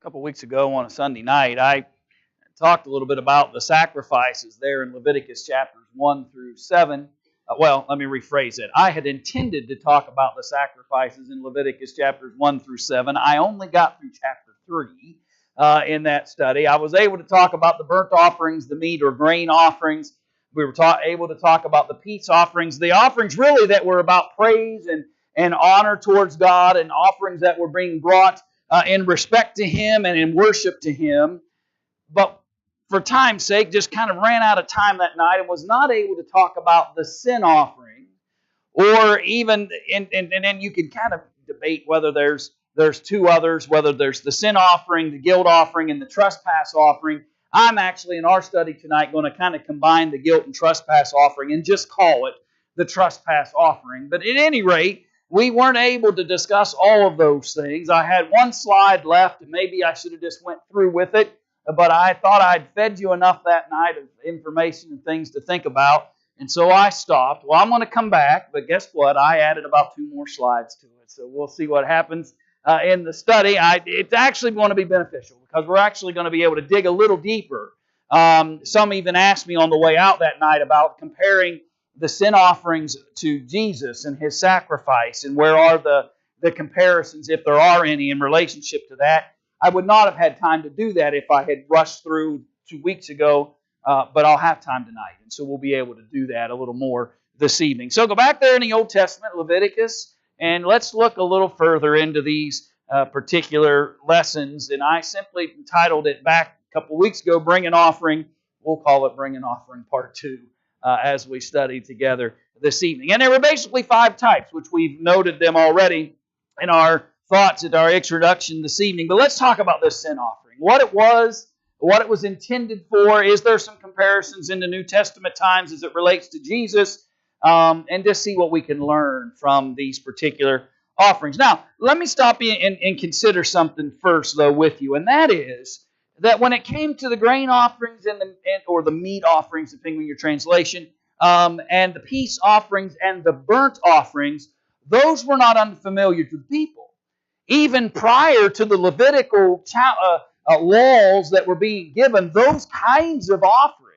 couple weeks ago on a Sunday night, I talked a little bit about the sacrifices there in Leviticus chapters 1 through 7. Well, let me rephrase it. I had intended to talk about the sacrifices in Leviticus chapters 1 through 7. I only got through chapter 3 in that study. I was able to talk about the burnt offerings, the meat or grain offerings. We were able to talk about the peace offerings, the offerings really that were about praise and honor towards God, and offerings that were being brought in respect to Him and in worship to Him. But for time's sake, just kind of ran out of time that night and was not able to talk about the sin offering, or even, and then you can kind of debate whether there's two others, whether there's the sin offering, the guilt offering, and the trespass offering. I'm actually, in our study tonight, going to kind of combine the guilt and trespass offering and just call it the trespass offering. But at any rate, we weren't able to discuss all of those things. I had one slide left, and maybe I should have just went through with it, but I thought I'd fed you enough that night of information and things to think about, and so I stopped. Well, I'm going to come back, but guess what? I added about 2 more slides to it, so we'll see what happens in the study. It's actually going to be beneficial because we're actually going to be able to dig a little deeper. Some even asked me on the way out that night about comparing the sin offerings to Jesus and His sacrifice, and where are the comparisons, if there are any, in relationship to that. I would not have had time to do that if I had rushed through 2 weeks ago, but I'll have time tonight, and so we'll be able to do that a little more this evening. So go back there in the Old Testament, Leviticus, and let's look a little further into these particular lessons. And I simply entitled it back a couple weeks ago, Bring an Offering. We'll call it Bring an Offering Part 2 as we study together this evening. And there were basically 5 types, which we've noted them already in our thoughts at our introduction this evening. But let's talk about this sin offering. What it was intended for. Is there some comparisons in the New Testament times as it relates to Jesus? And just see what we can learn from these particular offerings. Now, let me stop and consider something first, though, with you. And that is that when it came to the grain offerings or the meat offerings, depending on your translation, and the peace offerings and the burnt offerings, those were not unfamiliar to people. Even prior to the Levitical laws that were being given, those kinds of offerings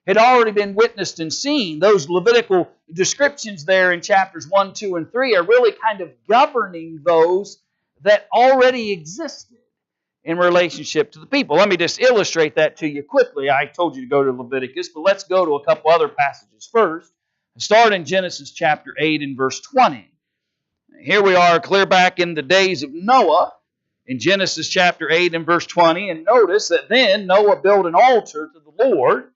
had already been witnessed and seen. Those Levitical descriptions there in chapters 1, 2, and 3 are really kind of governing those that already existed in relationship to the people. Let me just illustrate that to you quickly. I told you to go to Leviticus, but let's go to a couple other passages first. Start in Genesis chapter 8 and verse 20. Here we are clear back in the days of Noah in Genesis chapter 8 and verse 20. And notice that then Noah built an altar to the Lord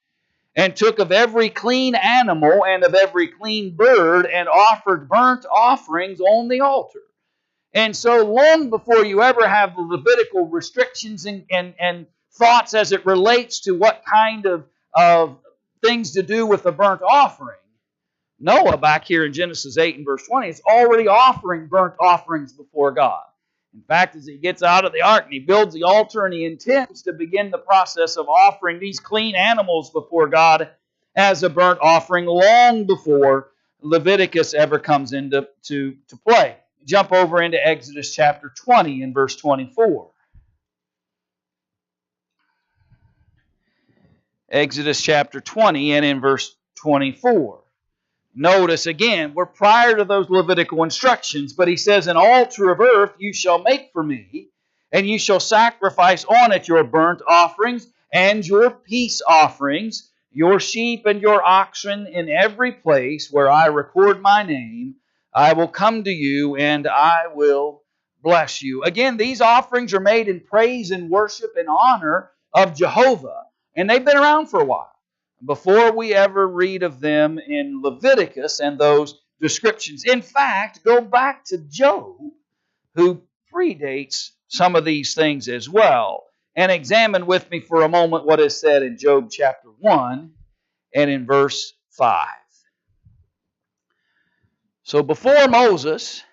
and took of every clean animal and of every clean bird and offered burnt offerings on the altar. And so long before you ever have the Levitical restrictions and thoughts as it relates to what kind of things to do with the burnt offering, Noah, back here in Genesis 8 and verse 20, is already offering burnt offerings before God. In fact, as he gets out of the ark and he builds the altar and he intends to begin the process of offering these clean animals before God as a burnt offering long before Leviticus ever comes into play. Jump over into Exodus chapter 20 and verse 24. Exodus chapter 20 and in verse 24. Notice again, we're prior to those Levitical instructions, but he says, An altar of earth you shall make for me, and you shall sacrifice on it your burnt offerings and your peace offerings, your sheep and your oxen in every place where I record my name. I will come to you and I will bless you. Again, these offerings are made in praise and worship and honor of Jehovah, and they've been around for a while before we ever read of them in Leviticus and those descriptions. In fact, go back to Job, who predates some of these things as well, and examine with me for a moment what is said in Job chapter 1 and in verse 5. So before Moses,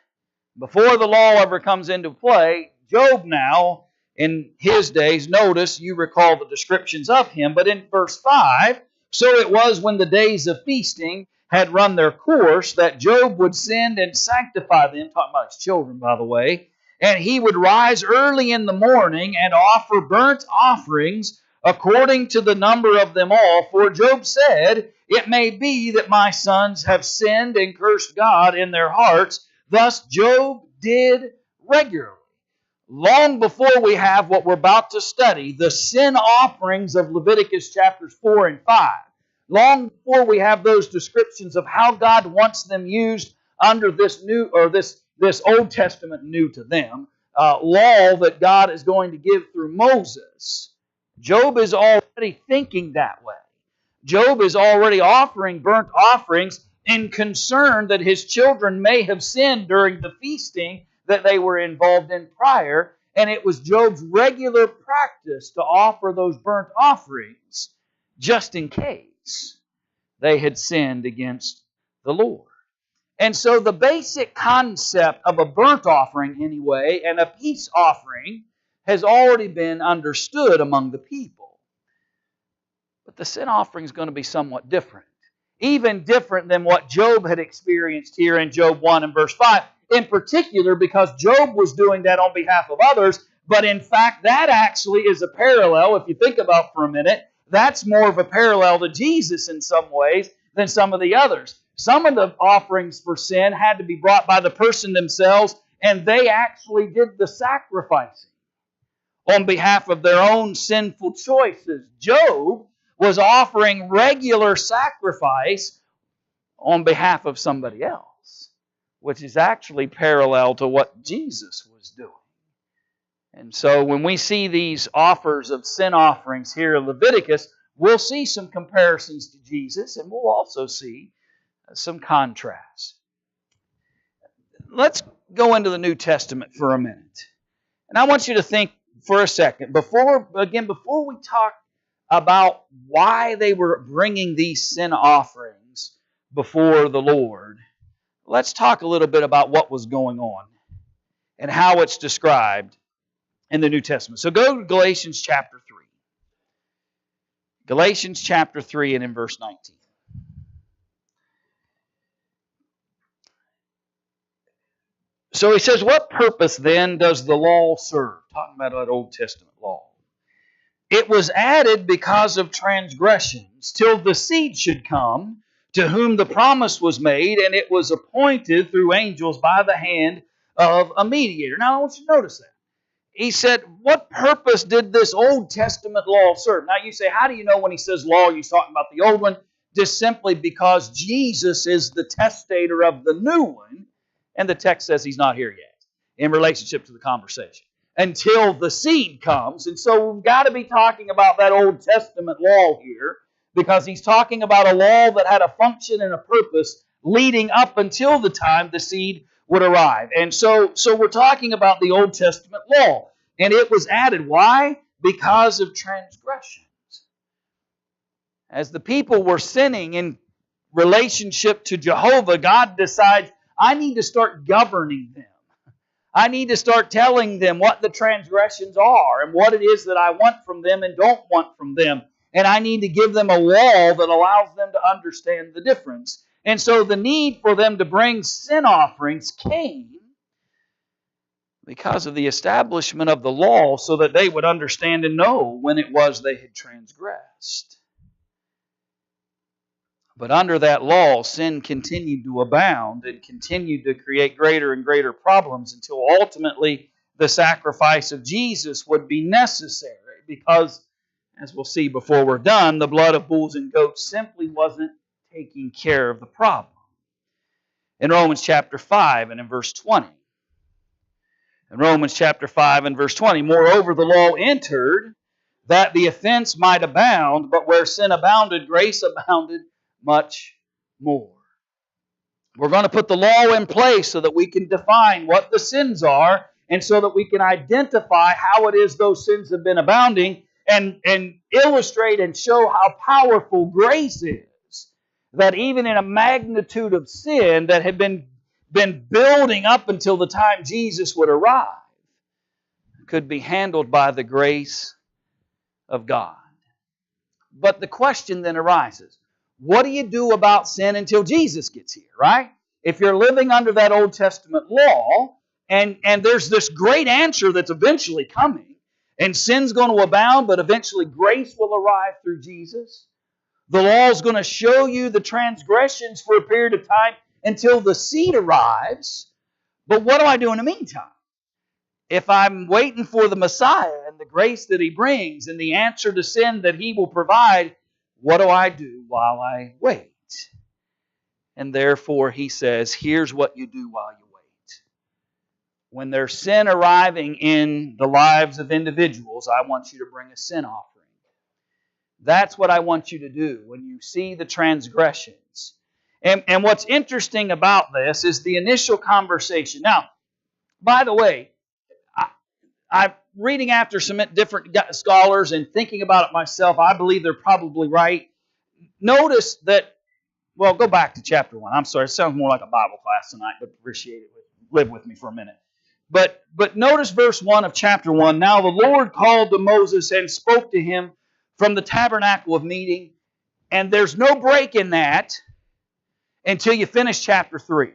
before the law ever comes into play, Job now, in his days, notice, you recall the descriptions of him, but in verse 5, so it was when the days of feasting had run their course that Job would send and sanctify them, talking about his children, by the way, And he would rise early in the morning and offer burnt offerings according to the number of them all. For Job said, "It may be that my sons have sinned and cursed God in their hearts." Thus Job did regularly. Long before we have what we're about to study, the sin offerings of Leviticus chapters 4 and 5, long before we have those descriptions of how God wants them used under this new, or this Old Testament new to them, law that God is going to give through Moses, Job is already thinking that way. Job is already offering burnt offerings in concern that his children may have sinned during the feasting that they were involved in prior, and it was Job's regular practice to offer those burnt offerings just in case they had sinned against the Lord. And so the basic concept of a burnt offering anyway, and a peace offering, has already been understood among the people. But the sin offering is going to be somewhat different. Even different than what Job had experienced here in Job 1 and verse 5. In particular, because Job was doing that on behalf of others, but in fact that actually is a parallel, if you think about for a minute, that's more of a parallel to Jesus in some ways than some of the others. Some of the offerings for sin had to be brought by the person themselves, and they actually did the sacrificing on behalf of their own sinful choices. Job was offering regular sacrifice on behalf of somebody else, which is actually parallel to what Jesus was doing. And so when we see these offers of sin offerings here in Leviticus, we'll see some comparisons to Jesus, and we'll also see some contrast. Let's go into the New Testament for a minute. And I want you to think for a second, before we talk about why they were bringing these sin offerings before the Lord, let's talk a little bit about what was going on and how it's described in the New Testament. So go to Galatians chapter 3. Galatians chapter 3 and in verse 19. So he says, "What purpose then does the law serve?" Talking about that Old Testament law. "It was added because of transgressions, till the seed should come, to whom the promise was made, and it was appointed through angels by the hand of a mediator." Now I want you to notice that. He said, what purpose did this Old Testament law serve? Now you say, how do you know when he says law, he's talking about the old one? Just simply because Jesus is the testator of the new one, and the text says he's not here yet in relationship to the conversation until the seed comes. And so we've got to be talking about that Old Testament law here, because he's talking about a law that had a function and a purpose leading up until the time the seed would arrive. And so we're talking about the Old Testament law. And it was added. Why? Because of transgressions. As the people were sinning in relationship to Jehovah, God decides, I need to start governing them. I need to start telling them what the transgressions are and what it is that I want from them and don't want from them. And I need to give them a law that allows them to understand the difference. And so the need for them to bring sin offerings came because of the establishment of the law, so that they would understand and know when it was they had transgressed. But under that law, sin continued to abound and continued to create greater and greater problems until ultimately the sacrifice of Jesus would be necessary, because, as we'll see before we're done, the blood of bulls and goats simply wasn't taking care of the problem. In Romans chapter 5 and in verse 20. In Romans chapter 5 and verse 20, "Moreover, the law entered that the offense might abound, but where sin abounded, grace abounded much more." We're going to put the law in place so that we can define what the sins are, and so that we can identify how it is those sins have been abounding, and illustrate and show how powerful grace is. That even in a magnitude of sin that had been building up until the time Jesus would arrive, could be handled by the grace of God. But the question then arises, what do you do about sin until Jesus gets here, right? If you're living under that Old Testament law, And there's this great answer that's eventually coming. And sin's going to abound, but eventually grace will arrive through Jesus. The law is going to show you the transgressions for a period of time until the seed arrives. But what do I do in the meantime? If I'm waiting for the Messiah and the grace that He brings and the answer to sin that He will provide, what do I do while I wait? And therefore, He says, here's what you do while you wait. When there's sin arriving in the lives of individuals, I want you to bring a sin offering. That's what I want you to do when you see the transgressions. And what's interesting about this is the initial conversation. Now, by the way, I'm reading after some different scholars and thinking about it myself. I believe they're probably right. Notice that, well, go back to chapter 1. I'm sorry, it sounds more like a Bible class tonight, but appreciate it. Live with me for a minute. But notice verse 1 of chapter 1. Now the Lord called to Moses and spoke to him from the tabernacle of meeting. And there's no break in that until you finish chapter 3.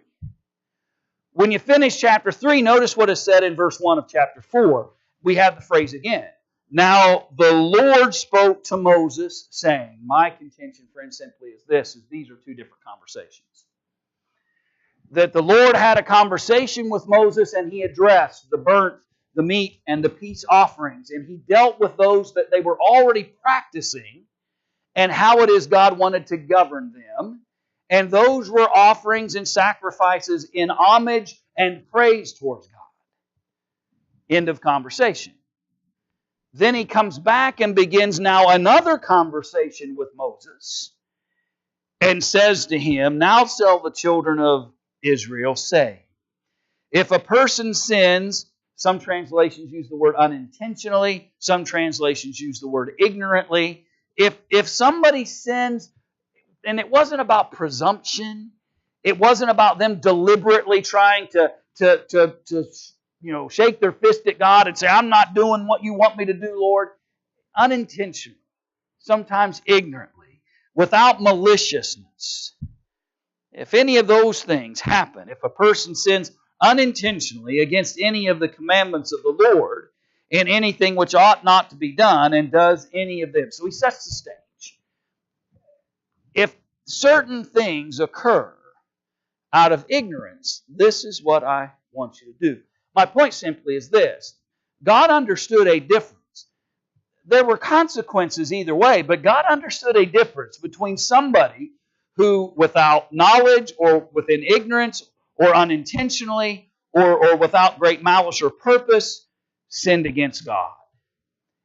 When you finish chapter 3, notice what is said in verse 1 of chapter 4. We have the phrase again. Now the Lord spoke to Moses, saying, my contention, friend, simply is this, is these are two different conversations. That the Lord had a conversation with Moses and He addressed the burnt, the meat, and the peace offerings. And He dealt with those that they were already practicing and how it is God wanted to govern them. And those were offerings and sacrifices in homage and praise towards God. End of conversation. Then He comes back and begins now another conversation with Moses and says to him, now shall the children of Israel say, if a person sins, some translations use the word unintentionally, some translations use the word ignorantly. If somebody sins, and it wasn't about presumption, it wasn't about them deliberately trying to shake their fist at God and say, I'm not doing what you want me to do, Lord. Unintentionally, sometimes ignorantly, without maliciousness. If any of those things happen, if a person sins unintentionally against any of the commandments of the Lord in anything which ought not to be done and does any of them. So He sets the stage. If certain things occur out of ignorance, this is what I want you to do. My point simply is this. God understood a difference. There were consequences either way, but God understood a difference between somebody who, without knowledge or within ignorance or unintentionally or without great malice or purpose, sinned against God.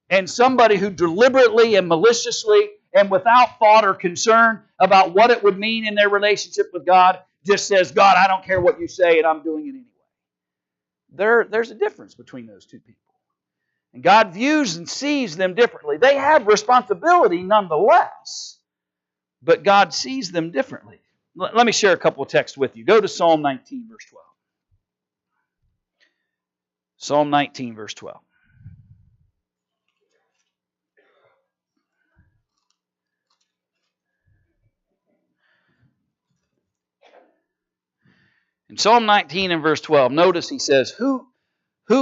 And somebody who deliberately and maliciously and without thought or concern about what it would mean in their relationship with God just says, God, I don't care what you say and I'm doing it anyway. There's a difference between those two people. And God views and sees them differently. They have responsibility nonetheless. But God sees them differently. Let me share a couple of texts with you. Go to Psalm 19, verse 12. Psalm 19, verse 12. In Psalm 19 and verse 12, notice he says, Who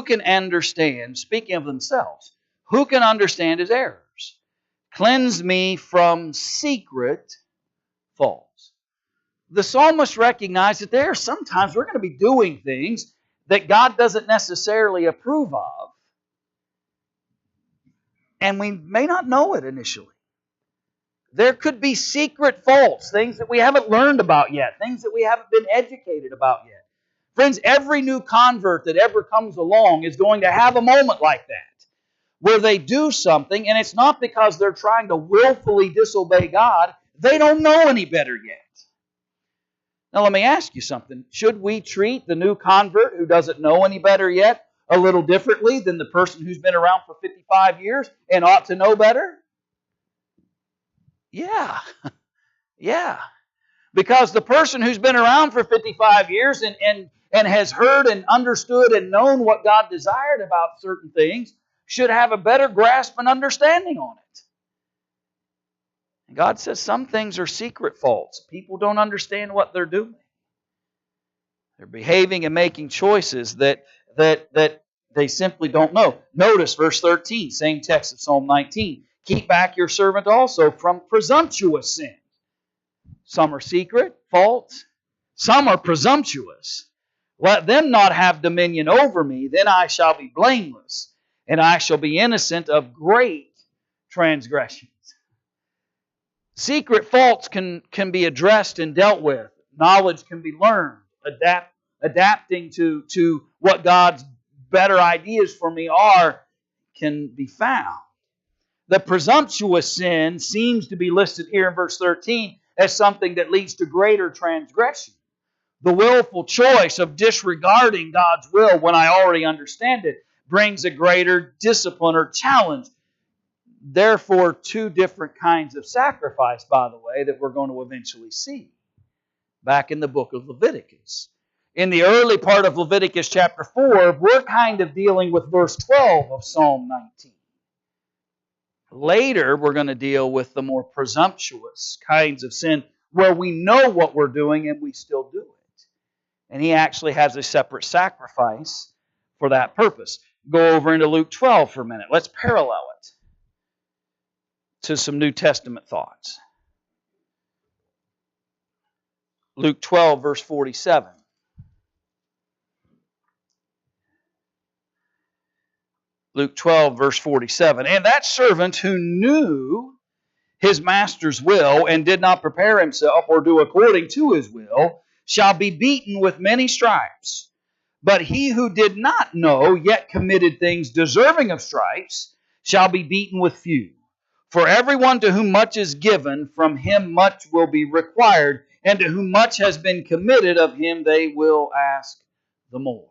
can understand, speaking of themselves, who can understand his errors? Cleanse me from secret faults. The psalmist recognized that there are sometimes we're going to be doing things that God doesn't necessarily approve of. And we may not know it initially. There could be secret faults, things that we haven't learned about yet, things that we haven't been educated about yet. Friends, every new convert that ever comes along is going to have a moment like that, where they do something, and it's not because they're trying to willfully disobey God. They don't know any better yet. Now let me ask you something. Should we treat the new convert who doesn't know any better yet a little differently than the person who's been around for 55 years and ought to know better? Yeah. Yeah. Because the person who's been around for 55 years and has heard and understood and known what God desired about certain things should have a better grasp and understanding on it. And God says some things are secret faults. People don't understand what they're doing. They're behaving and making choices that they simply don't know. Notice verse 13, same text of Psalm 19. Keep back your servant also from presumptuous sin. Some are secret, false. Some are presumptuous. Let them not have dominion over me, then I shall be blameless, and I shall be innocent of great transgressions. Secret faults can be addressed and dealt with. Knowledge can be learned. Adapting to what God's better ideas for me are can be found. The presumptuous sin seems to be listed here in verse 13 as something that leads to greater transgression. The willful choice of disregarding God's will when I already understand it brings a greater discipline or challenge. Therefore, two different kinds of sacrifice, by the way, that we're going to eventually see back in the book of Leviticus. In the early part of Leviticus chapter 4, we're kind of dealing with verse 12 of Psalm 19. Later, we're going to deal with the more presumptuous kinds of sin where we know what we're doing and we still do it. And He actually has a separate sacrifice for that purpose. Go over into Luke 12 for a minute. Let's parallel it to some New Testament thoughts. Luke 12, verse 47. Luke 12, verse 47. And that servant who knew his master's will and did not prepare himself or do according to his will shall be beaten with many stripes. But he who did not know yet committed things deserving of stripes shall be beaten with few. For everyone to whom much is given, from him much will be required, and to whom much has been committed, of him they will ask the more.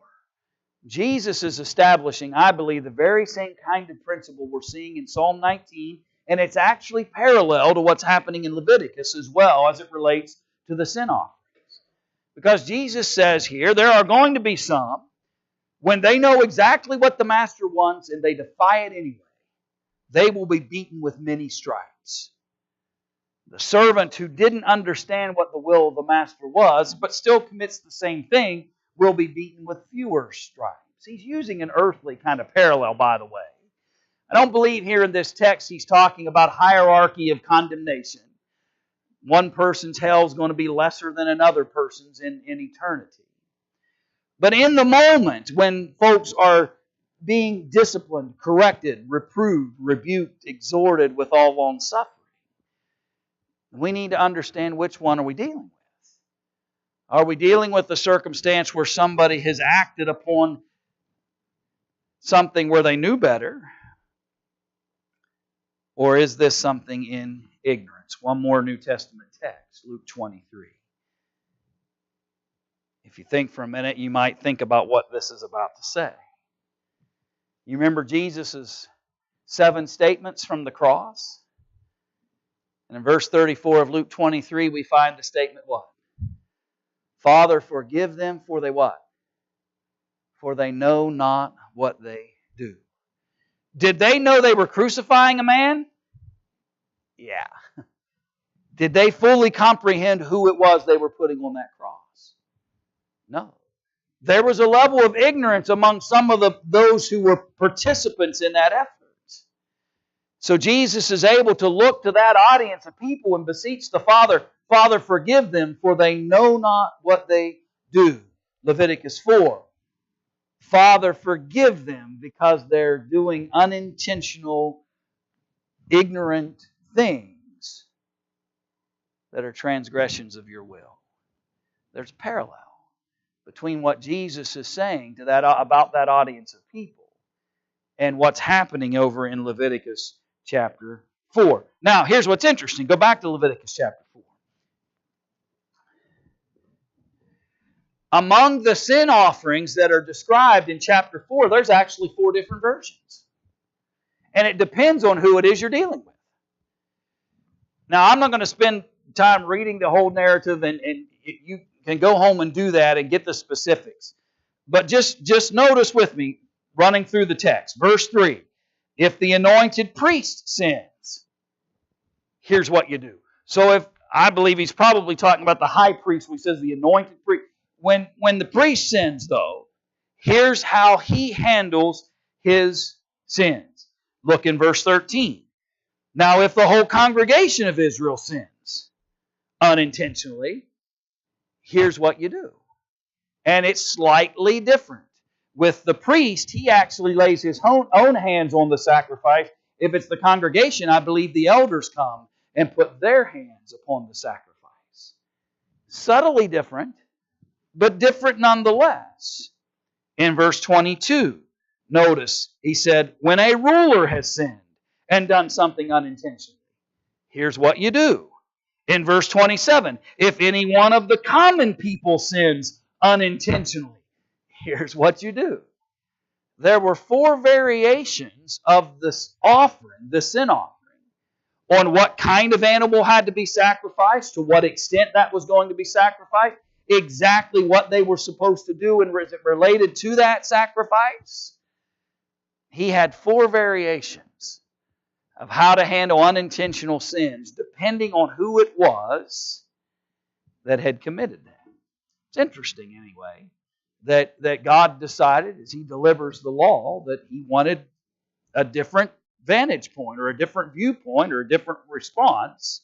Jesus is establishing, I believe, the very same kind of principle we're seeing in Psalm 19, and it's actually parallel to what's happening in Leviticus as well as it relates to the sin offerings. Because Jesus says here, there are going to be some, when they know exactly what the Master wants and they defy it anyway, they will be beaten with many stripes. The servant who didn't understand what the will of the Master was, but still commits the same thing, will be beaten with fewer stripes. He's using an earthly kind of parallel, by the way. I don't believe here in this text he's talking about hierarchy of condemnation. One person's hell is going to be lesser than another person's in eternity. But in the moment when folks are being disciplined, corrected, reproved, rebuked, exhorted with all long suffering, we need to understand which one are we dealing with. Are we dealing with the circumstance where somebody has acted upon something where they knew better? Or is this something in ignorance? One more New Testament text, Luke 23. If you think for a minute, you might think about what this is about to say. You remember Jesus' 7 statements from the cross? And in verse 34 of Luke 23, we find the statement what? Father, forgive them, for they what? For they know not what they do. Did they know they were crucifying a man? Yeah. Did they fully comprehend who it was they were putting on that cross? No. There was a level of ignorance among some of those who were participants in that effort. So Jesus is able to look to that audience of people and beseech the Father, Father, forgive them, for they know not what they do. Leviticus 4. Father, forgive them because they're doing unintentional, ignorant things that are transgressions of your will. There's a parallel between what Jesus is saying to about that audience of people and what's happening over in Leviticus chapter 4. Now, here's what's interesting. Go back to Leviticus chapter 4. Among the sin offerings that are described in chapter 4, there's actually 4 different versions. And it depends on who it is you're dealing with. Now, I'm not going to spend time reading the whole narrative, and you can go home and do that and get the specifics. But just notice with me, running through the text. Verse 3, if the anointed priest sins, here's what you do. So I believe he's probably talking about the high priest when he says the anointed priest. when the priest sins, though, here's how he handles his sins. Look in verse 13. Now, if the whole congregation of Israel sins unintentionally, here's what you do. And it's slightly different. With the priest, he actually lays his own hands on the sacrifice. If it's the congregation, I believe the elders come and put their hands upon the sacrifice. Subtly different, but different nonetheless. In verse 22, notice, he said, when a ruler has sinned and done something unintentionally, here's what you do. In verse 27, if any one of the common people sins unintentionally, here's what you do. There were 4 variations of this offering, the sin offering, on what kind of animal had to be sacrificed, to what extent that was going to be sacrificed, exactly what they were supposed to do and as it related to that sacrifice. He had 4 variations of how to handle unintentional sins, depending on who it was that had committed them. It's interesting, anyway, that God decided, as He delivers the law, that He wanted a different vantage point or a different viewpoint or a different response,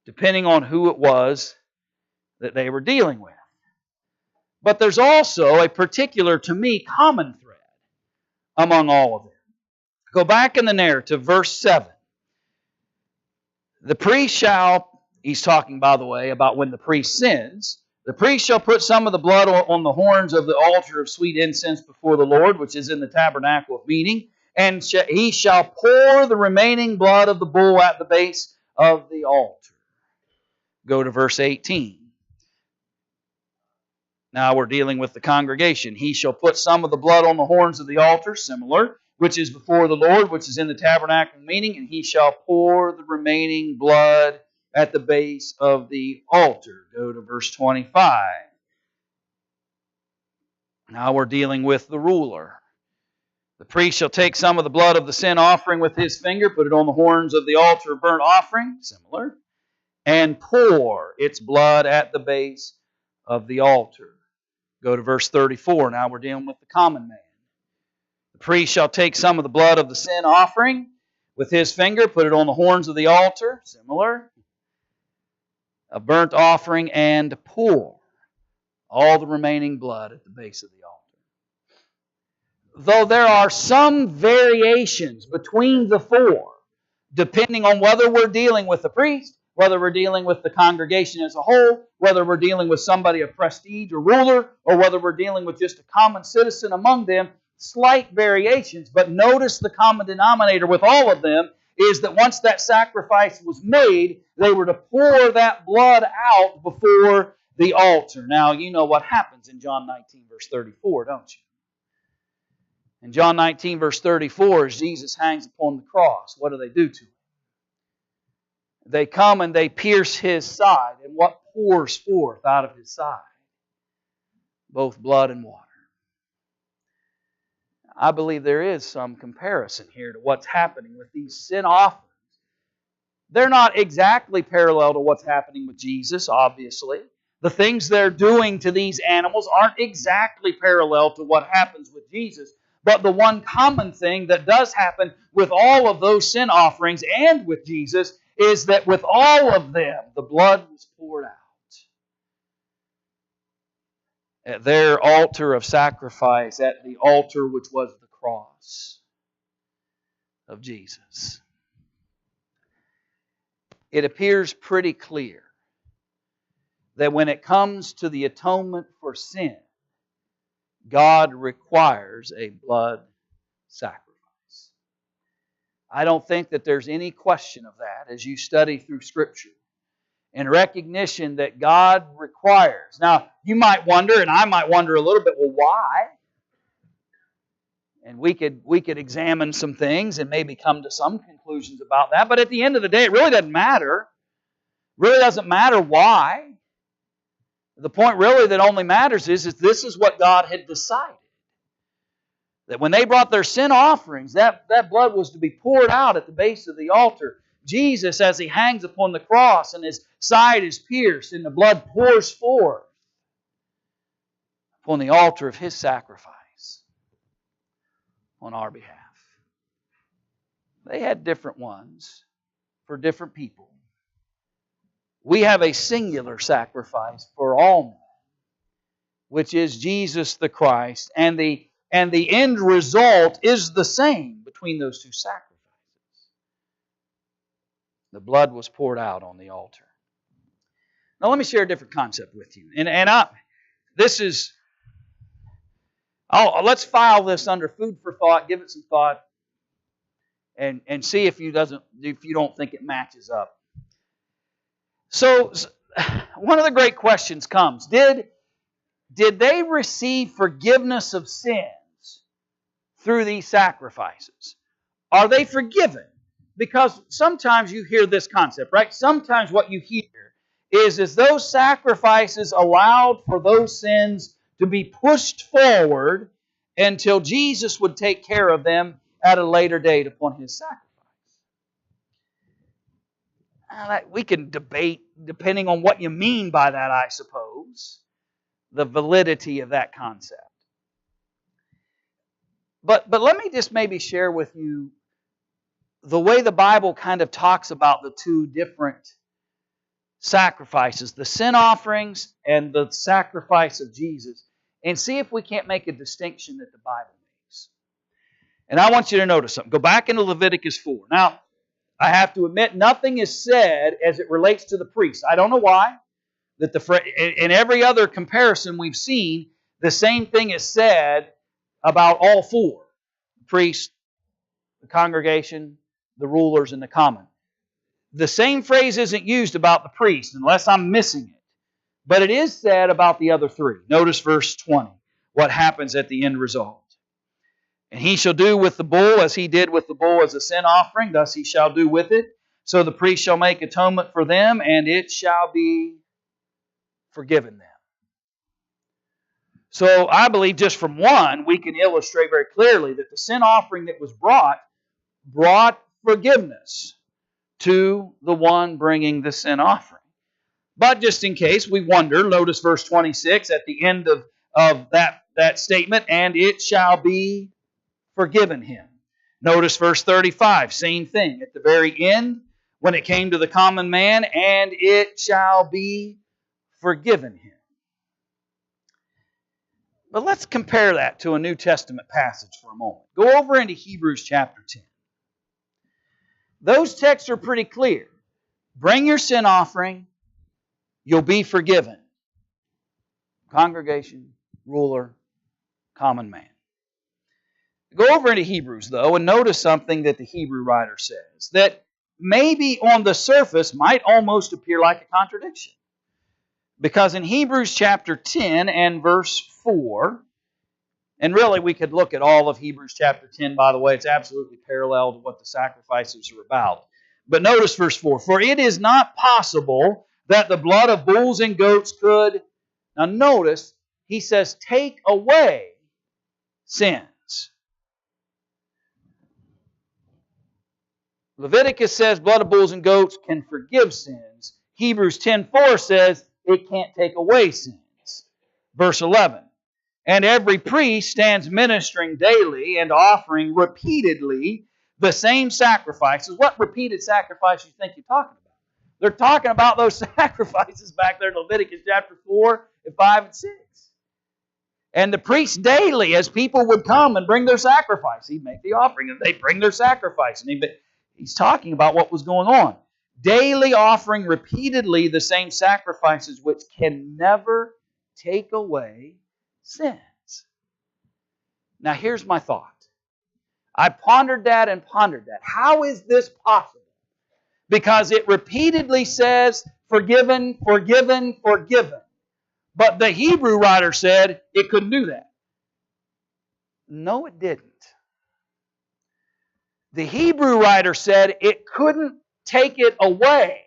depending on who it was that they were dealing with. But there's also a particular, to me, common thread among all of them. Go back in the narrative, verse 7. The priest shall, he's talking, by the way, about when the priest sins. The priest shall put some of the blood on the horns of the altar of sweet incense before the Lord, which is in the tabernacle of meeting, and he shall pour the remaining blood of the bull at the base of the altar. Go to verse 18. Now we're dealing with the congregation. He shall put some of the blood on the horns of the altar, similar, which is before the Lord, which is in the tabernacle of meeting, and he shall pour the remaining blood at the base of the altar. Go to verse 25. Now we're dealing with the ruler. The priest shall take some of the blood of the sin offering with his finger, put it on the horns of the altar of burnt offering, similar, and pour its blood at the base of the altar. Go to verse 34. Now we're dealing with the common man. The priest shall take some of the blood of the sin offering with his finger, put it on the horns of the altar, similar, a burnt offering, and pour all the remaining blood at the base of the altar. Though there are some variations between the 4, depending on whether we're dealing with the priest, whether we're dealing with the congregation as a whole, whether we're dealing with somebody of prestige or ruler, or whether we're dealing with just a common citizen among them, slight variations. But notice the common denominator with all of them is that once that sacrifice was made, they were to pour that blood out before the altar. Now, you know what happens in John 19, verse 34, don't you? In John 19, verse 34, as Jesus hangs upon the cross, what do they do to him? They come and they pierce his side. And what pours forth out of his side? Both blood and water. I believe there is some comparison here to what's happening with these sin offerings. They're not exactly parallel to what's happening with Jesus, obviously. The things they're doing to these animals aren't exactly parallel to what happens with Jesus. But the one common thing that does happen with all of those sin offerings and with Jesus is that with all of them, the blood was poured out at their altar of sacrifice, at the altar which was the cross of Jesus. It appears pretty clear that when it comes to the atonement for sin, God requires a blood sacrifice. I don't think that there's any question of that as you study through Scripture. In recognition that God requires. Now, you might wonder, and I might wonder a little bit, well, why? And we could examine some things and maybe come to some conclusions about that. But at the end of the day, it really doesn't matter. It really doesn't matter why. The point really that only matters is this is what God had decided. That when they brought their sin offerings, that blood was to be poured out at the base of the altar. Jesus, as He hangs upon the cross and His side is pierced and the blood pours forth, upon the altar of His sacrifice on our behalf. They had different ones for different people. We have a singular sacrifice for all men, which is Jesus the Christ, and the end result is the same between those two sacrifices. The blood was poured out on the altar. Now let me share a different concept with you. Let's file this under food for thought, give it some thought, and see if you don't think it matches up. So one of the great questions comes, did they receive forgiveness of sins through these sacrifices? Are they forgiven? Because sometimes you hear this concept, right? Sometimes what you hear is those sacrifices allowed for those sins to be pushed forward until Jesus would take care of them at a later date upon His sacrifice. We can debate, depending on what you mean by that, I suppose, the validity of that concept. But let me just maybe share with you the way the Bible kind of talks about the two different sacrifices, the sin offerings and the sacrifice of Jesus, and see if we can't make a distinction that the Bible makes. And I want you to notice something. Go back into Leviticus 4. Now, I have to admit, nothing is said as it relates to the priest. I don't know why. In every other comparison we've seen, the same thing is said about all four: the priest, the congregation, the rulers, and the common. The same phrase isn't used about the priest, unless I'm missing it. But it is said about the other three. Notice verse 20, what happens at the end result. And he shall do with the bull as he did with the bull as a sin offering, thus he shall do with it. So the priest shall make atonement for them, and it shall be forgiven them. So I believe just from one, we can illustrate very clearly that the sin offering that was brought forgiveness to the one bringing the sin offering. But just in case we wonder, notice verse 26 at the end of that statement, and it shall be forgiven him. Notice verse 35, same thing. At the very end, when it came to the common man, and it shall be forgiven him. But let's compare that to a New Testament passage for a moment. Go over into Hebrews chapter 10. Those texts are pretty clear. Bring your sin offering, you'll be forgiven. Congregation, ruler, common man. Go over into Hebrews, though, and notice something that the Hebrew writer says that maybe on the surface might almost appear like a contradiction. Because in Hebrews chapter 10 and verse 4, and really we could look at all of Hebrews chapter 10, by the way, it's absolutely parallel to what the sacrifices are about. But notice verse 4, for it is not possible that the blood of bulls and goats could, now notice, he says, take away sins. Leviticus says blood of bulls and goats can forgive sins. Hebrews 10:4 says it can't take away sins. Verse 11, and every priest stands ministering daily and offering repeatedly the same sacrifices. What repeated sacrifices do you think you're talking about? They're talking about those sacrifices back there in Leviticus chapter 4 and 5 and 6. And the priests daily, as people would come and bring their sacrifice, he'd make the offering and they'd bring their sacrifice. And he's talking about what was going on. Daily offering repeatedly the same sacrifices which can never take away sins. Now here's my thought. I pondered that and pondered that. How is this possible? Because it repeatedly says, forgiven, forgiven, forgiven. But the Hebrew writer said it couldn't do that. No, it didn't. The Hebrew writer said it couldn't take it away.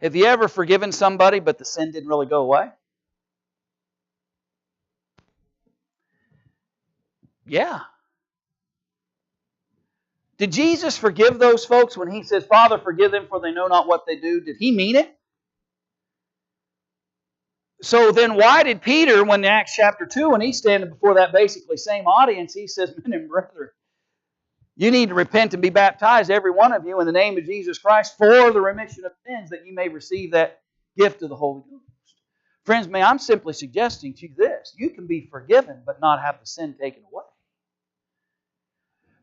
Have you ever forgiven somebody but the sin didn't really go away? Yeah. Did Jesus forgive those folks when He says, Father, forgive them for they know not what they do? Did He mean it? So then why did Peter, when in Acts chapter 2, when he's standing before that basically same audience, he says, men and brethren, you need to repent and be baptized, every one of you, in the name of Jesus Christ for the remission of sins, that you may receive that gift of the Holy Ghost. Friends, I'm simply suggesting to you this. You can be forgiven but not have the sin taken away.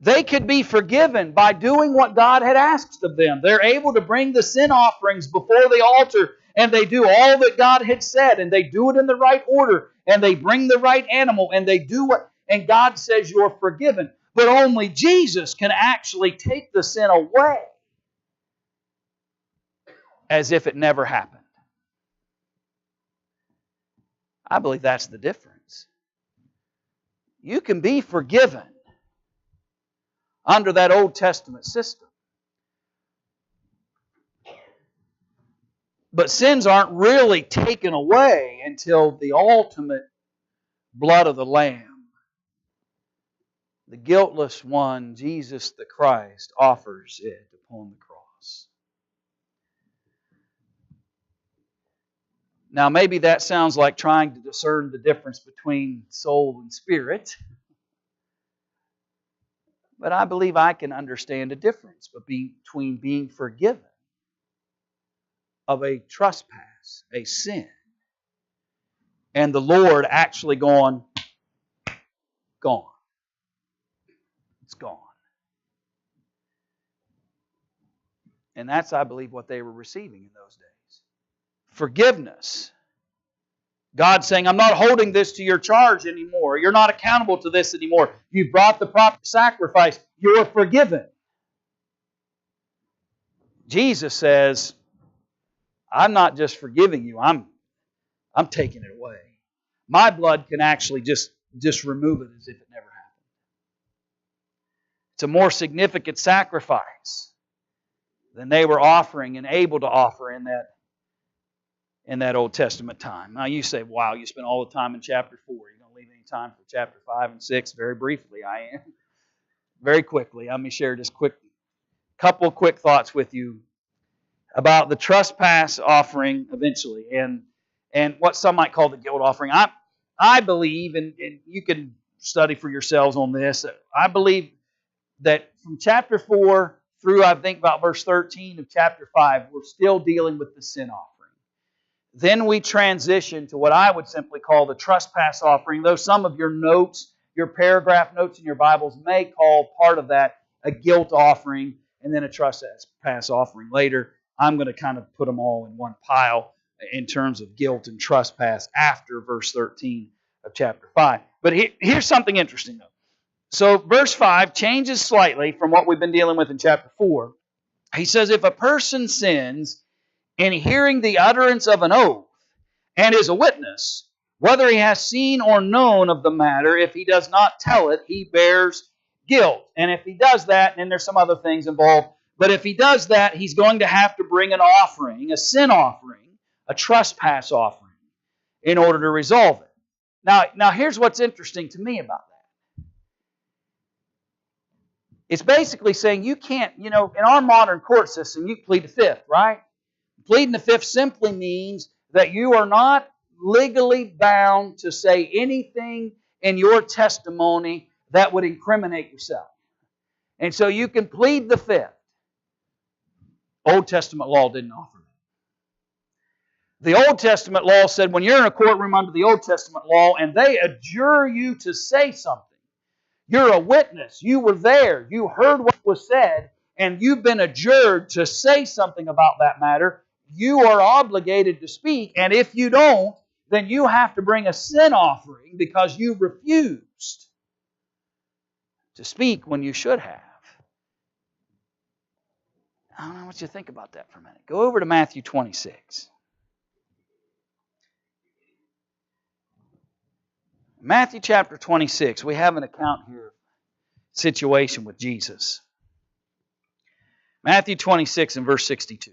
They could be forgiven by doing what God had asked of them. They're able to bring the sin offerings before the altar, and they do all that God had said, and they do it in the right order, and they bring the right animal, and they do what, and God says you're forgiven. But only Jesus can actually take the sin away as if it never happened. I believe that's the difference. You can be forgiven under that Old Testament system. But sins aren't really taken away until the ultimate blood of the Lamb, the guiltless one, Jesus the Christ, offers it upon the cross. Now, maybe that sounds like trying to discern the difference between soul and spirit. But I believe I can understand a difference between being forgiven of a trespass, a sin, and the Lord actually gone. It's gone. And that's, I believe, what they were receiving in those days. Forgiveness. God saying, I'm not holding this to your charge anymore. You're not accountable to this anymore. You've brought the proper sacrifice. You're forgiven. Jesus says, I'm not just forgiving you. I'm taking it away. My blood can actually just remove it as if it never happened. It's a more significant sacrifice than they were offering and able to offer in that Old Testament time. Now you say, wow, you spent all the time in chapter 4. You don't leave any time for chapter 5 and 6? Very briefly, I am. Very quickly, let me share just couple quick thoughts with you about the trespass offering eventually and what some might call the guilt offering. I believe, and you can study for yourselves on this, I believe that from chapter 4 through, I think, about verse 13 of chapter 5, we're still dealing with the sin offering. Then we transition to what I would simply call the trespass offering, though some of your notes, your paragraph notes in your Bibles may call part of that a guilt offering and then a trespass offering later. I'm going to kind of put them all in one pile in terms of guilt and trespass after verse 13 of chapter 5. But here's something interesting, though. So verse 5 changes slightly from what we've been dealing with in chapter 4. He says, if a person sins in hearing the utterance of an oath and is a witness, whether he has seen or known of the matter, if he does not tell it, he bears guilt. And if he does that, then there's some other things involved. But if he does that, he's going to have to bring an offering, a sin offering, a trespass offering, in order to resolve it. Now here's what's interesting to me about that. It's basically saying you can't, in our modern court system, you plead the fifth, right? Pleading the fifth simply means that you are not legally bound to say anything in your testimony that would incriminate yourself. And so you can plead the fifth. Old Testament law didn't offer that. The Old Testament law said when you're in a courtroom under the Old Testament law and they adjure you to say something, you're a witness, you were there, you heard what was said, and you've been adjured to say something about that matter, you are obligated to speak, and if you don't, then you have to bring a sin offering because you refused to speak when you should have. I don't know what you think about that for a minute. Go over to Matthew 26. Matthew chapter 26, we have an account here, situation with Jesus. Matthew 26 and verse 62.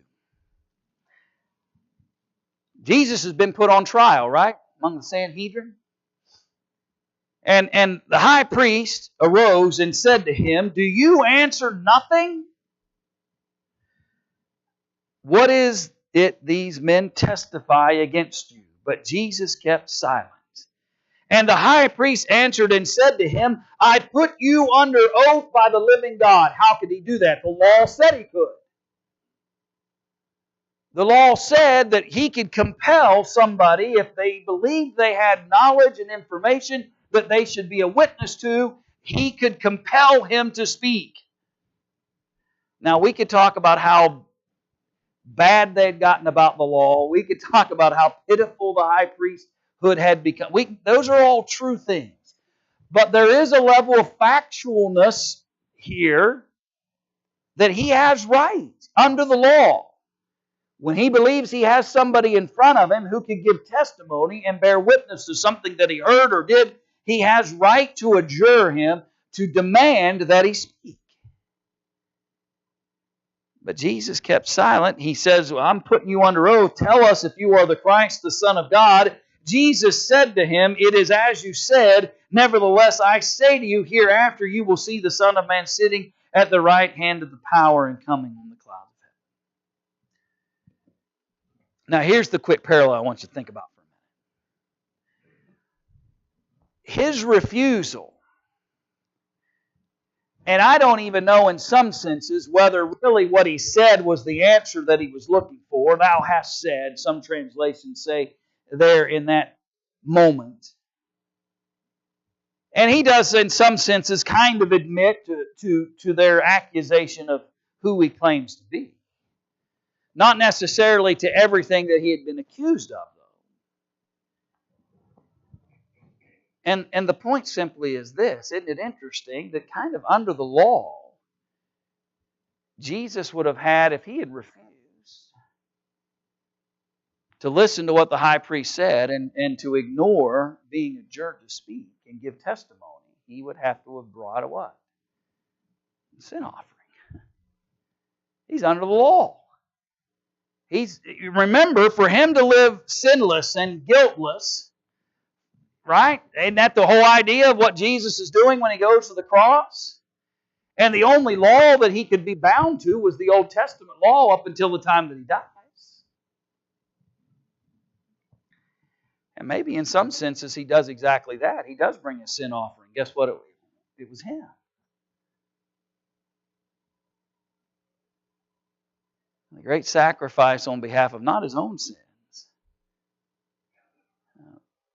Jesus has been put on trial, right? Among the Sanhedrin. And the high priest arose and said to him, do you answer nothing? What is it these men testify against you? But Jesus kept silent. And the high priest answered and said to him, I put you under oath by the living God. How could he do that? The law said he could. The law said that he could compel somebody, if they believed they had knowledge and information that they should be a witness to, he could compel him to speak. Now, we could talk about how bad they'd gotten about the law. We could talk about how pitiful the high priesthood had become. Those are all true things. But there is a level of factualness here that he has right under the law. When he believes he has somebody in front of him who could give testimony and bear witness to something that he heard or did, he has right to adjure him, to demand that he speak. But Jesus kept silent. He says, well, I'm putting you under oath. Tell us if you are the Christ, the Son of God. Jesus said to him, it is as you said. Nevertheless, I say to you, hereafter you will see the Son of Man sitting at the right hand of the power and coming on the clouds of heaven. Now, here's the quick parallel I want you to think about for a minute. His refusal, and I don't even know in some senses whether really what he said was the answer that he was looking for. Thou hast said, some translations say there in that moment. And he does in some senses kind of admit to their accusation of who he claims to be. Not necessarily to everything that he had been accused of, though. And the point simply is this. Isn't it interesting that kind of under the law, Jesus would have had, if he had refused to listen to what the high priest said and to ignore being adjured to speak and give testimony, he would have to have brought a what? A sin offering. He's under the law. Remember, for him to live sinless and guiltless, right? Isn't that the whole idea of what Jesus is doing when he goes to the cross? And the only law that he could be bound to was the Old Testament law up until the time that he dies. And maybe in some senses he does exactly that. He does bring a sin offering. Guess what? It was him. The great sacrifice on behalf of not his own sins,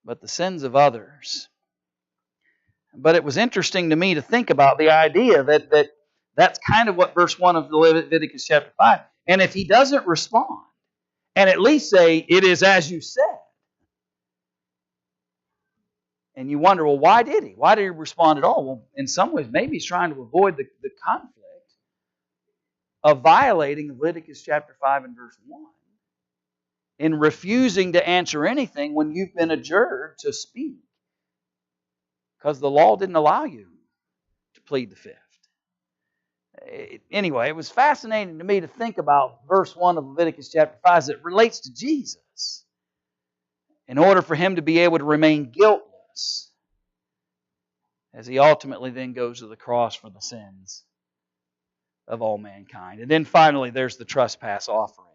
but the sins of others. But it was interesting to me to think about the idea that that's kind of what verse 1 of Leviticus chapter 5. And if he doesn't respond, and at least say, it is as you said. And you wonder, well, why did he? Why did he respond at all? Well, in some ways, maybe he's trying to avoid the conflict of violating Leviticus chapter 5 and verse 1 in refusing to answer anything when you've been adjured to speak. Because the law didn't allow you to plead the fifth. Anyway, it was fascinating to me to think about verse 1 of Leviticus chapter 5 as it relates to Jesus. In order for him to be able to remain guiltless as he ultimately then goes to the cross for the sins of all mankind. And then finally, there's the trespass offering.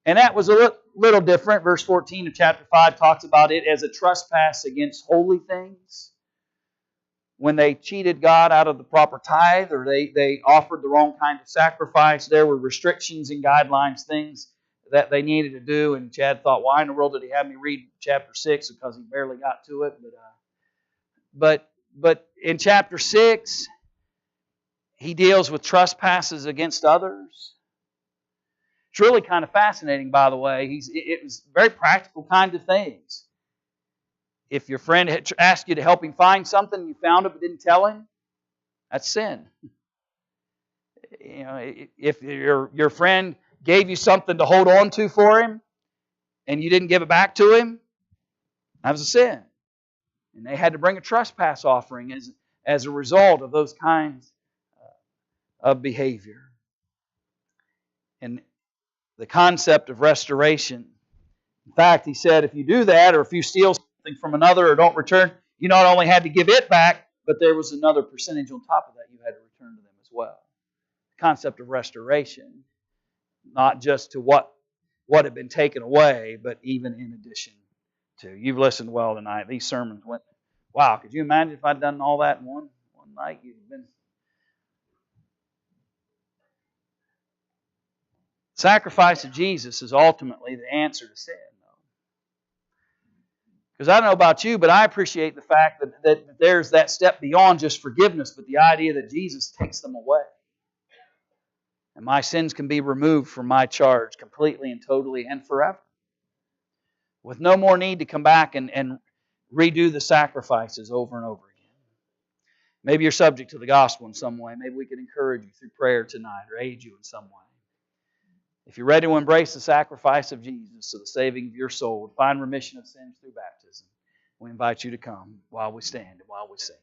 And that was a little different. Verse 14 of chapter 5 talks about it as a trespass against holy things. When they cheated God out of the proper tithe, or they offered the wrong kind of sacrifice, there were restrictions and guidelines, things that they needed to do. And Chad thought, why in the world did he have me read chapter 6? Because he barely got to it. But in chapter 6, he deals with trespasses against others. It's really kind of fascinating, by the way. It was very practical kind of things. If your friend had asked you to help him find something and you found it but didn't tell him, that's sin. You know, if your friend gave you something to hold on to for him and you didn't give it back to him, that was a sin. And they had to bring a trespass offering as a result of those kinds of behavior. And the concept of restoration. In fact, he said if you do that, or if you steal something from another or don't return, you not only had to give it back, but there was another percentage on top of that you had to return to them as well. The concept of restoration, not just to what what had been taken away, but even in addition to. You've listened well tonight. These sermons went, wow, could you imagine if I'd done all that in one night? You'd been. The sacrifice of Jesus is ultimately the answer to sin. Because I don't know about you, but I appreciate the fact that there's that step beyond just forgiveness, but the idea that Jesus takes them away. And my sins can be removed from my charge completely and totally and forever. With no more need to come back and redo the sacrifices over and over again. Maybe you're subject to the gospel in some way. Maybe we can encourage you through prayer tonight or aid you in some way. If you're ready to embrace the sacrifice of Jesus to the saving of your soul, to find remission of sins through baptism, we invite you to come while we stand and while we sing.